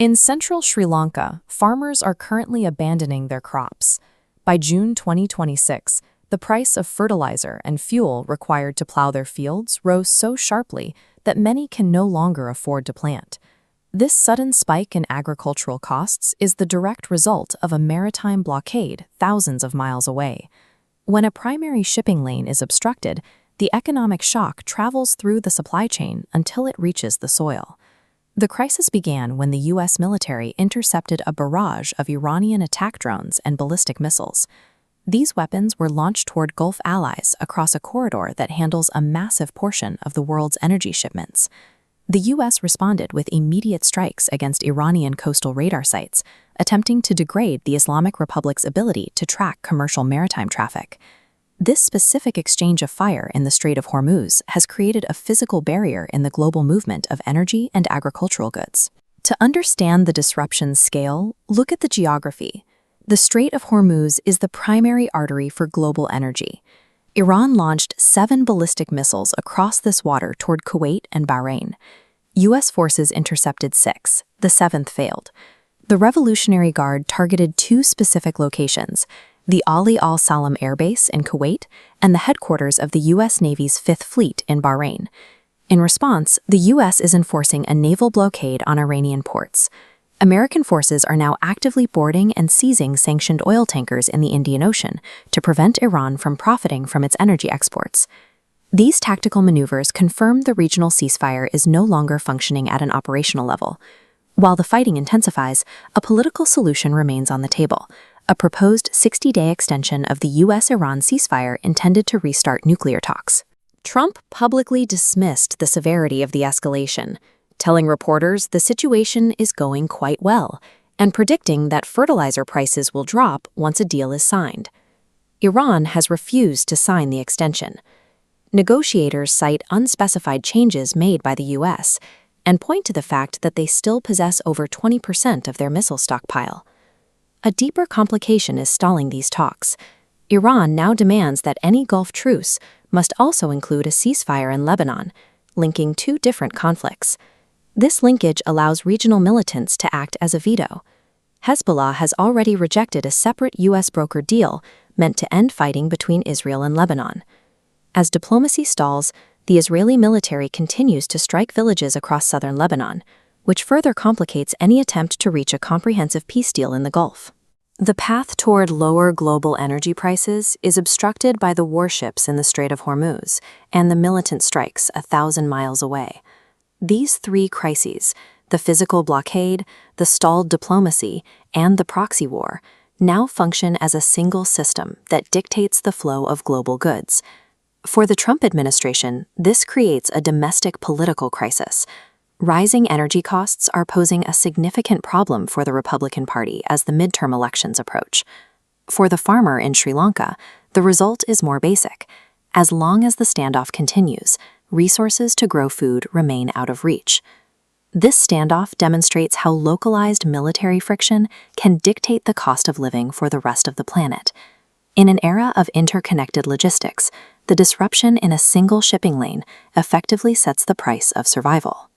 In central Sri Lanka, farmers are currently abandoning their crops. By June 2026, the price of fertilizer and fuel required to plow their fields rose so sharply that many can no longer afford to plant. This sudden spike in agricultural costs is the direct result of a maritime blockade thousands of miles away. When a primary shipping lane is obstructed, the economic shock travels through the supply chain until it reaches the soil. The crisis began when the U.S. military intercepted a barrage of Iranian attack drones and ballistic missiles. These weapons were launched toward Gulf allies across a corridor that handles a massive portion of the world's energy shipments. The U.S. responded with immediate strikes against Iranian coastal radar sites, attempting to degrade the Islamic Republic's ability to track commercial maritime traffic. This specific exchange of fire in the Strait of Hormuz has created a physical barrier in the global movement of energy and agricultural goods. To understand the disruption's scale, look at the geography. The Strait of Hormuz is the primary artery for global energy. Iran launched 7 ballistic missiles across this water toward Kuwait and Bahrain. U.S. forces intercepted 6, the 7th failed. The Revolutionary Guard targeted 2 specific locations, the Ali al-Salam Air Base in Kuwait and the headquarters of the U.S. Navy's 5th Fleet in Bahrain. In response, the U.S. is enforcing a naval blockade on Iranian ports. American forces are now actively boarding and seizing sanctioned oil tankers in the Indian Ocean to prevent Iran from profiting from its energy exports. These tactical maneuvers confirm the regional ceasefire is no longer functioning at an operational level. While the fighting intensifies, a political solution remains on the table, a proposed 60-day extension of the U.S.-Iran ceasefire intended to restart nuclear talks. Trump publicly dismissed the severity of the escalation, telling reporters the situation is going quite well, and predicting that fertilizer prices will drop once a deal is signed. Iran has refused to sign the extension. Negotiators cite unspecified changes made by the U.S. and point to the fact that they still possess over 20% of their missile stockpile. A deeper complication is stalling these talks. Iran now demands that any Gulf truce must also include a ceasefire in Lebanon, linking 2 different conflicts. This linkage allows regional militants to act as a veto. Hezbollah has already rejected a separate U.S.-brokered deal meant to end fighting between Israel and Lebanon. As diplomacy stalls, the Israeli military continues to strike villages across southern Lebanon, which further complicates any attempt to reach a comprehensive peace deal in the Gulf. The path toward lower global energy prices is obstructed by the warships in the Strait of Hormuz and the militant strikes 1,000 miles away. These 3 crises, the physical blockade, the stalled diplomacy, and the proxy war, now function as a single system that dictates the flow of global goods. For the Trump administration, this creates a domestic political crisis. Rising energy costs are posing a significant problem for the Republican Party as the midterm elections approach. For the farmer in Sri Lanka, the result is more basic. As long as the standoff continues, resources to grow food remain out of reach. This standoff demonstrates how localized military friction can dictate the cost of living for the rest of the planet. In an era of interconnected logistics, the disruption in a single shipping lane effectively sets the price of survival.